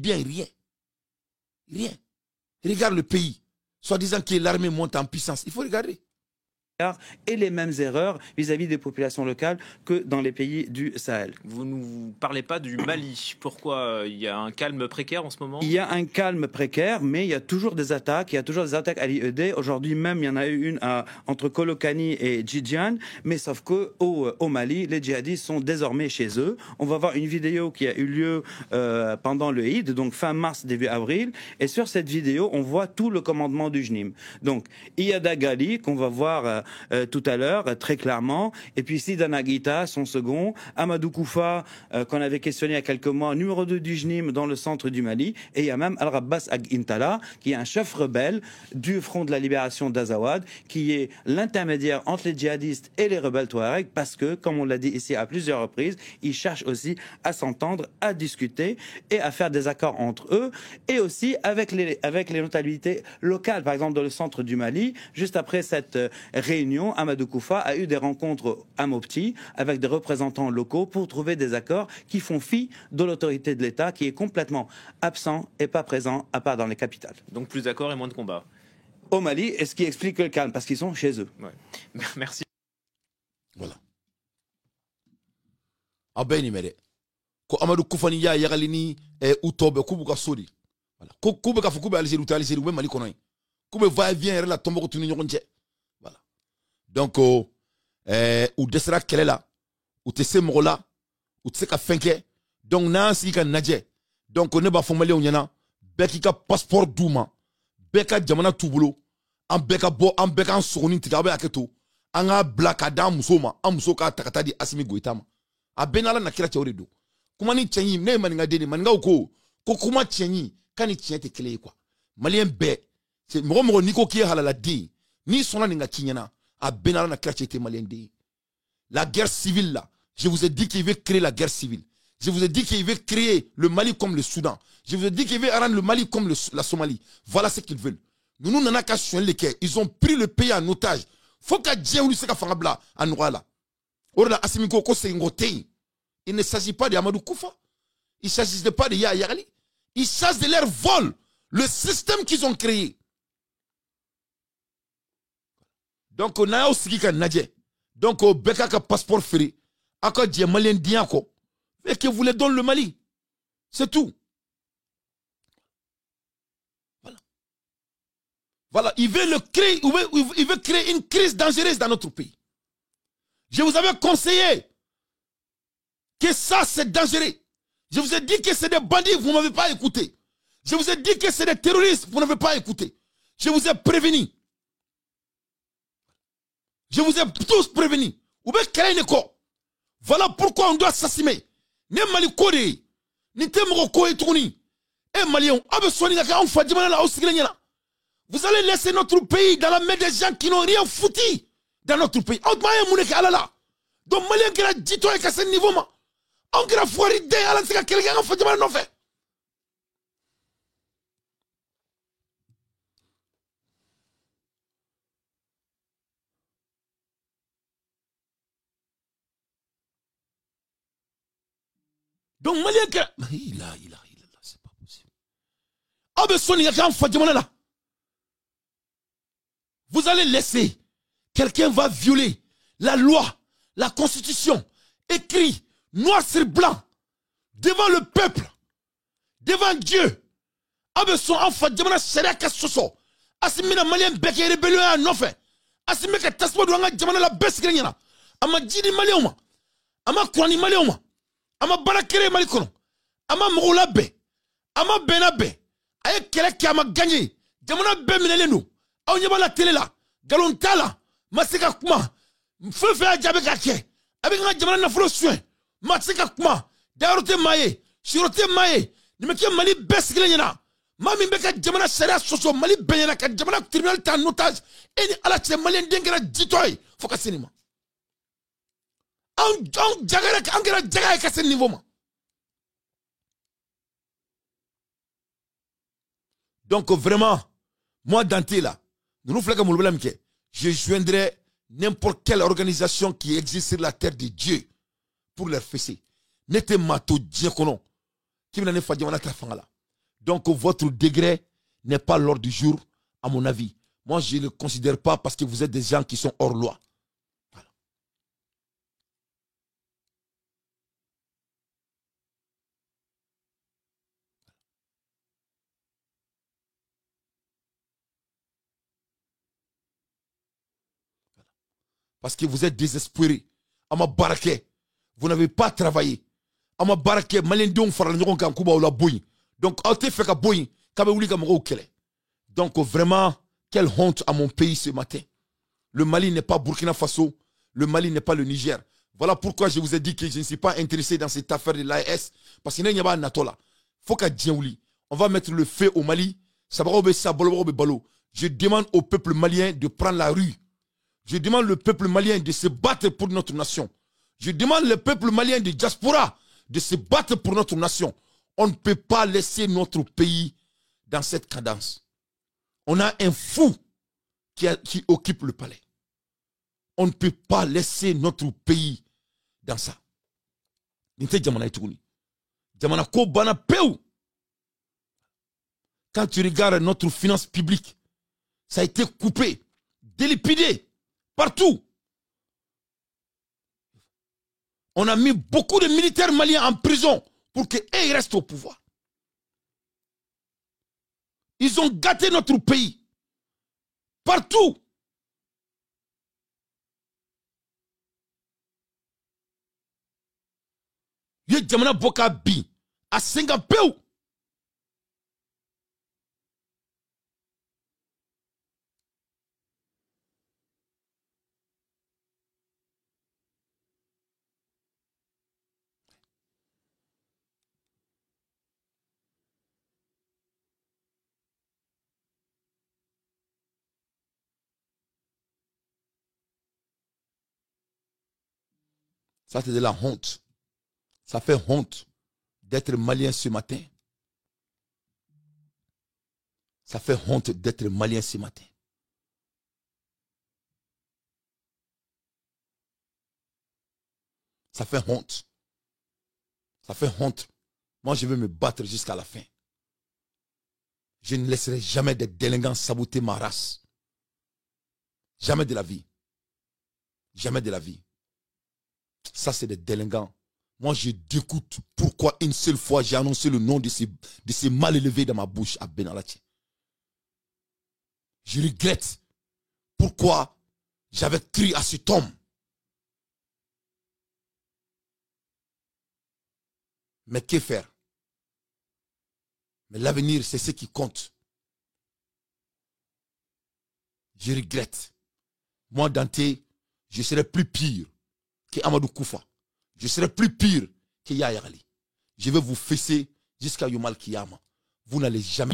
bien rien. Rien. Regarde le pays. Soi-disant que l'armée monte en puissance. Il faut regarder. Et les mêmes erreurs vis-à-vis des populations locales que dans les pays du Sahel. Vous ne nous parlez pas du Mali. Pourquoi il y a un calme précaire en ce moment? Il y a un calme précaire, mais il y a toujours des attaques. Il y a toujours des attaques à l'IED. Aujourd'hui même, il y en a eu une entre Kolokani et Djidjiane. Mais sauf qu'au Mali, les djihadistes sont désormais chez eux. On va voir une vidéo qui a eu lieu pendant le Eid, donc fin mars, début avril. Et sur cette vidéo, on voit tout le commandement du JNIM. Donc, Iyada Gali, qu'on va voir tout à l'heure, très clairement. Et puis Sidana Guita, son second. Amadou Koufa, qu'on avait questionné il y a quelques mois, numéro 2 du JNIM dans le centre du Mali. Et il y a même Al-Rabbas Ag Intala, qui est un chef rebelle du Front de la Libération d'Azawad, qui est l'intermédiaire entre les djihadistes et les rebelles Touareg, parce que, comme on l'a dit ici à plusieurs reprises, ils cherchent aussi à s'entendre, à discuter et à faire des accords entre eux, et aussi avec les notabilités locales. Par exemple, dans le centre du Mali, juste après cette réunion, Amadou Koufa a eu des rencontres à Mopti avec des représentants locaux pour trouver des accords qui font fi de l'autorité de l'État qui est complètement absent et pas présent à part dans les capitales. Donc plus d'accords et moins de combats. Au Mali, et ce qui explique le calme, parce qu'ils sont chez eux. Ouais. Merci. Voilà. Abeni mere. Ko Amadou Koufa ni ya yagalini utobe kubuka sori. Voilà. Ko kubuka fukube Algérie ou Algérie ou même Mali konoy. Kube va et vient la tombe ko tuni nyokonje. Voilà. Donc ou desera kelela ou tese mogola ou tse ka fenke. Donc na si ka nadje. Donc ne ba fomali onyana beki ka passeport douma. Beka jamana tubulo. An beka bo an beka sogoni tiga ba aketo. An ga blaka da musoma an muso ka takata di Assimi Goïta ma. A benala na kira chawre do. Kuma ni chenyi ne maninga deni maninga ko kuma chenyi kani tiente kele quoi. Malien be c'est mo niko ki halala di ni sona ninga kinyana a benala na kira chete malien di. La guerre civile là, je vous ai dit qu'il veut créer la guerre civile. Je vous ai dit qu'il veut créer le Mali comme le Soudan. Je vous ai dit qu'il veut rendre le Mali comme la Somalie. Voilà ce qu'ils veulent. Nous n'avons qu'à soigner les quais. Ils ont pris le pays en otage. Faut qu'à Dieu lui se fangabla en Ouala. Orla Assimi Goïta c'est ngoté. Il ne s'agit pas de Amadou Koufa. Il ne s'agit pas de Yahya Ali. Il s'agit de leur vol. Le système qu'ils ont créé. Donc on a aussi qu'un nadje. Donc au beka ka passeport ferré. Aka Dieu malien diako. Et que vous les donnez le Mali. C'est tout. Voilà. Voilà. Il veut créer une crise dangereuse dans notre pays. Je vous avais conseillé que ça c'est dangereux. Je vous ai dit que c'est des bandits, vous ne m'avez pas écouté. Je vous ai dit que c'est des terroristes, vous n'avez pas écouté. Je vous ai prévenu. Je vous ai tous prévenu. Voilà pourquoi on doit s'assumer. Ne Mali Kode, ni Temro Koé Touni, et Malion, vous allez laisser notre pays dans la main des gens qui n'ont rien foutu dans notre pays. Donc Malien qui a dit toi à ce niveau, on a foiré des à la quelqu'un en fait de mal fait. Donc Malien qui a... c'est pas possible. Vous allez laisser, quelqu'un va violer la loi, la constitution, écrit noir sur blanc, devant le peuple, devant Dieu. Abeson enfant demana sharia kasoso. Asimina malien beke rébellion à nofe. Asimeka tasmo douanga demana la bes grenyana. Ama jidi malioma. Ama kwani malioma. Ama barakere malikono. Ama moulabe. Ama benabe. Aye kele ki ama gagné. Demana be minelenu. Aw nyaba la télé là. Galontala. Masika kuma. Fefe ajabe kake. Avec un demana na folo soin. Masika kuma. Darote maye. Shirote maye. Nimeke mali bes grenyana. Mami beka jamana sharia soso Mali benyana ka jamana tribunal ta en otage eni ala tse malien dengera ditoy foka sinima on jagara angera jagay ka sen niveau ma. Donc vraiment moi Dante là nous flaka mulbela mke je joindrai n'importe quelle organisation qui existe sur la terre de Dieu pour leur fesser nete mato diekono qui mena ne fa jamana ta fangala Donc votre degré n'est pas l'ordre du jour, à mon avis. Moi, je ne le considère pas parce que vous êtes des gens qui sont hors loi. Voilà. Parce que vous êtes désespérés. Ama barake, vous n'avez pas travaillé. Ama barake, malendon faral nyon kan kuba la boy. Donc, aute fait ka boy, kabe wuli ka moko kele. Donc, vraiment, quelle honte à mon pays ce matin. Le Mali n'est pas Burkina Faso, le Mali n'est pas le Niger. Voilà pourquoi je vous ai dit que je ne suis pas intéressé dans cette affaire de l'AES. Parce qu'il n'y a pas de NATO là. Faut qu'à Djengouli, on va mettre le feu au Mali. Je demande au peuple malien de prendre la rue. Je demande au peuple malien de se battre pour notre nation. Je demande au peuple malien de diaspora de se battre pour notre nation. On ne peut pas laisser notre pays dans cette cadence. On a un fou qui occupe le palais. On ne peut pas laisser notre pays dans ça. Quand tu regardes notre finance publique, ça a été coupé, délipidé, partout. On a mis beaucoup de militaires maliens en prison pour qu'ils restent au pouvoir. Ils ont gâté notre pays. Partout. Ye jamana boka bi a Singapour. Ça, c'est de la honte. Ça fait honte d'être malien ce matin. Ça fait honte d'être malien ce matin. Ça fait honte. Ça fait honte. Moi, je vais me battre jusqu'à la fin. Je ne laisserai jamais des délinquants saboter ma race. Jamais de la vie. Jamais de la vie. Ça, c'est des délinquants. Moi, je dégoûte pourquoi une seule fois j'ai annoncé le nom de ces mal élevés dans ma bouche à Benalati. Je regrette pourquoi j'avais crié à cet homme. Mais que faire? Mais l'avenir, c'est ce qui compte. Je regrette. Moi, Dante, je serai plus pire que Amadou Koufa. Je serai plus pire que Yaya Ali. Je vais vous fesser jusqu'à Yomal Kiyama. Vous n'allez jamais